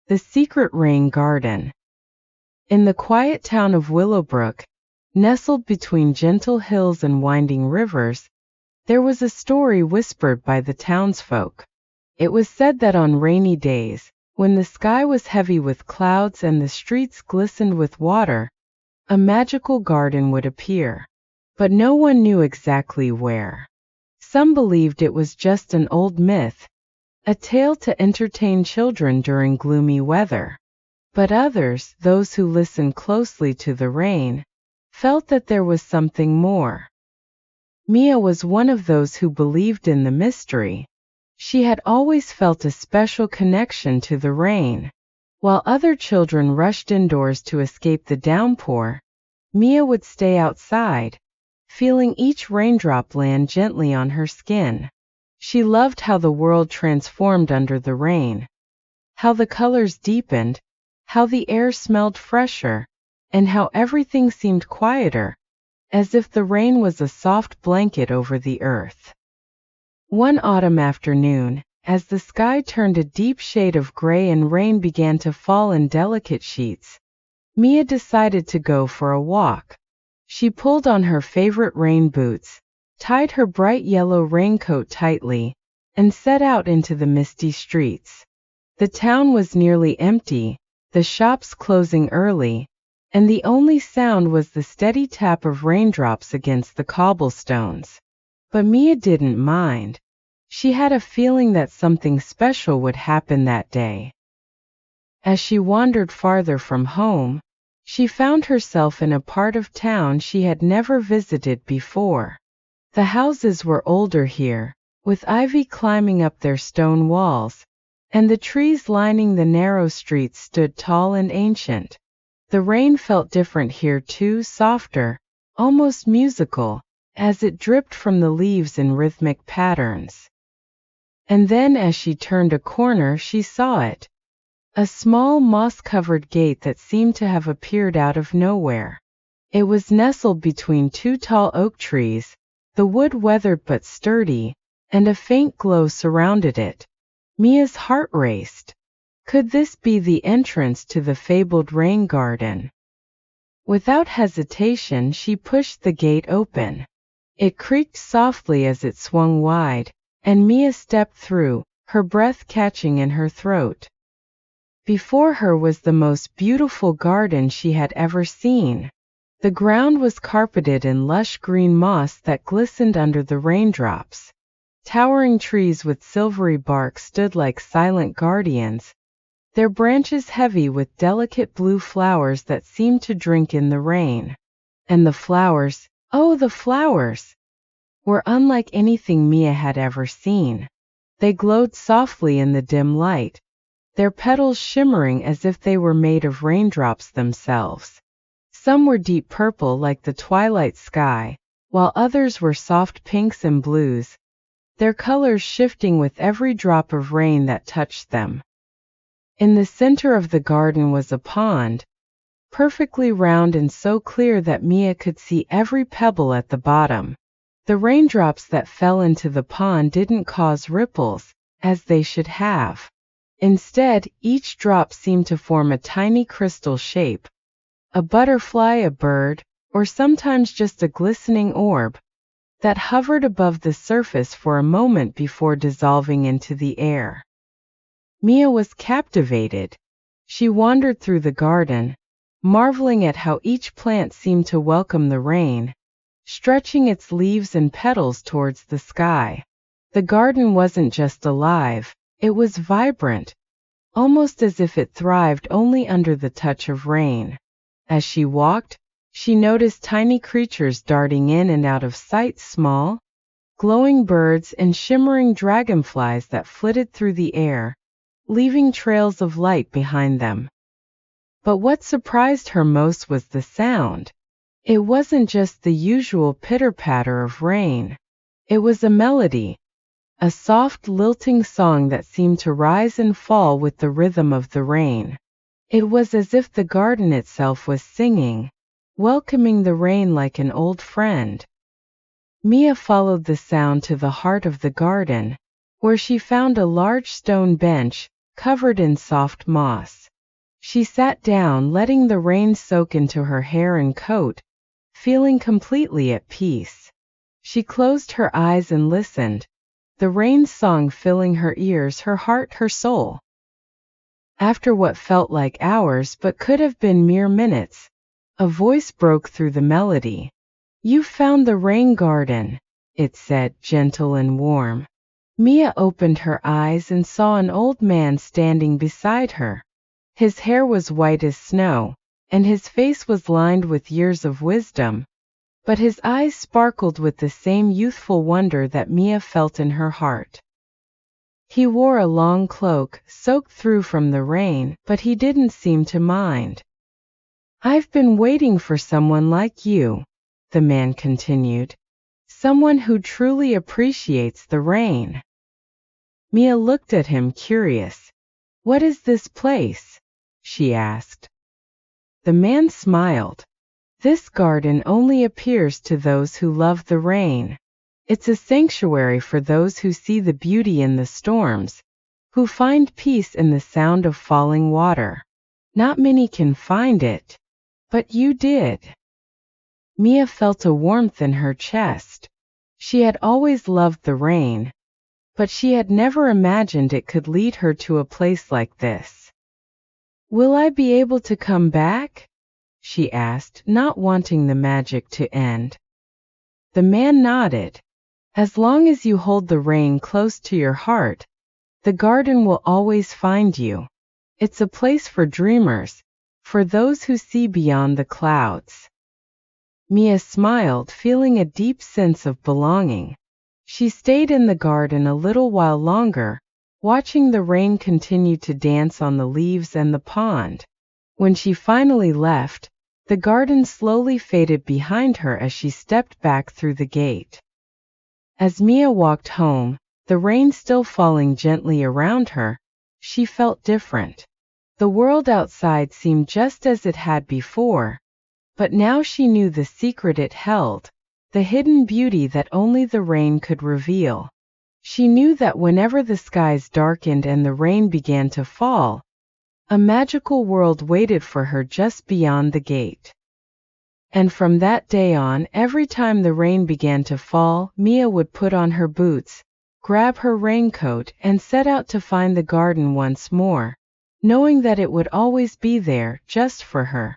The Secret Rain Garden. In the quiet town of Willowbrook, nestled between gentle hills and winding rivers, there was a story whispered by the townsfolk. It was said that on rainy days, when the sky was heavy with clouds and the streets glistened with water, a magical garden would appear. But no one knew exactly where. Some believed it was just an old myth, a tale to entertain children during gloomy weather. But others, those who listened closely to the rain, felt that there was something more. Mia was one of those who believed in the mystery. She had always felt a special connection to the rain. While other children rushed indoors to escape the downpour, Mia would stay outside, feeling each raindrop land gently on her skin. She loved how the world transformed under the rain, how the colors deepened, how the air smelled fresher, and how everything seemed quieter, as if the rain was a soft blanket over the earth. One autumn afternoon, as the sky turned a deep shade of gray and rain began to fall in delicate sheets, Mia decided to go for a walk. She pulled on her favorite rain boots, tied her bright yellow raincoat tightly, and set out into the misty streets. The town was nearly empty, the shops closing early, and the only sound was the steady tap of raindrops against the cobblestones. But Mia didn't mind. She had a feeling that something special would happen that day. As she wandered farther from home, she found herself in a part of town she had never visited before. The houses were older here, with ivy climbing up their stone walls, and the trees lining the narrow streets stood tall and ancient. The rain felt different here too, softer, almost musical, as it dripped from the leaves in rhythmic patterns. And then as she turned a corner she saw it. A small moss-covered gate that seemed to have appeared out of nowhere. It was nestled between two tall oak trees, the wood weathered but sturdy, and a faint glow surrounded it. Mia's heart raced. Could this be the entrance to the fabled rain garden? Without hesitation she pushed the gate open. It creaked softly as it swung wide, and Mia stepped through, her breath catching in her throat. Before her was the most beautiful garden she had ever seen. The ground was carpeted in lush green moss that glistened under the raindrops. Towering trees with silvery bark stood like silent guardians, their branches heavy with delicate blue flowers that seemed to drink in the rain. And the flowers, oh the flowers, were unlike anything Mia had ever seen. They glowed softly in the dim light, their petals shimmering as if they were made of raindrops themselves. Some were deep purple like the twilight sky, while others were soft pinks and blues, their colors shifting with every drop of rain that touched them. In the center of the garden was a pond, perfectly round and so clear that Mia could see every pebble at the bottom. The raindrops that fell into the pond didn't cause ripples, as they should have. Instead, each drop seemed to form a tiny crystal shape, a butterfly, a bird, or sometimes just a glistening orb, that hovered above the surface for a moment before dissolving into the air. Mia was captivated. She wandered through the garden, marveling at how each plant seemed to welcome the rain, stretching its leaves and petals towards the sky. The garden wasn't just alive, it was vibrant, almost as if it thrived only under the touch of rain. As she walked, she noticed tiny creatures darting in and out of sight, small, glowing birds and shimmering dragonflies that flitted through the air, leaving trails of light behind them. But what surprised her most was the sound. It wasn't just the usual pitter-patter of rain. It was a melody, a soft lilting song that seemed to rise and fall with the rhythm of the rain. It was as if the garden itself was singing, welcoming the rain like an old friend. Mia followed the sound to the heart of the garden, where she found a large stone bench, covered in soft moss. She sat down, letting the rain soak into her hair and coat, feeling completely at peace. She closed her eyes and listened, the rain's song filling her ears, her heart, her soul. After what felt like hours but could have been mere minutes, a voice broke through the melody. "You found the rain garden," it said, gentle and warm. Mia opened her eyes and saw an old man standing beside her. His hair was white as snow, and his face was lined with years of wisdom, but his eyes sparkled with the same youthful wonder that Mia felt in her heart. He wore a long cloak, soaked through from the rain, but he didn't seem to mind. "I've been waiting for someone like you," the man continued. "Someone who truly appreciates the rain." Mia looked at him, curious. "What is this place?" she asked. The man smiled. "This garden only appears to those who love the rain. It's a sanctuary for those who see the beauty in the storms, who find peace in the sound of falling water. Not many can find it, but you did." Mia felt a warmth in her chest. She had always loved the rain, but she had never imagined it could lead her to a place like this. "Will I be able to come back?" she asked, not wanting the magic to end. The man nodded. "As long as you hold the rain close to your heart, the garden will always find you. It's a place for dreamers, for those who see beyond the clouds." Mia smiled, feeling a deep sense of belonging. She stayed in the garden a little while longer, watching the rain continue to dance on the leaves and the pond. When she finally left, the garden slowly faded behind her as she stepped back through the gate. As Mia walked home, the rain still falling gently around her, she felt different. The world outside seemed just as it had before, but now she knew the secret it held, the hidden beauty that only the rain could reveal. She knew that whenever the skies darkened and the rain began to fall, a magical world waited for her just beyond the gate. And from that day on, every time the rain began to fall, Mia would put on her boots, grab her raincoat, and set out to find the garden once more, knowing that it would always be there, just for her.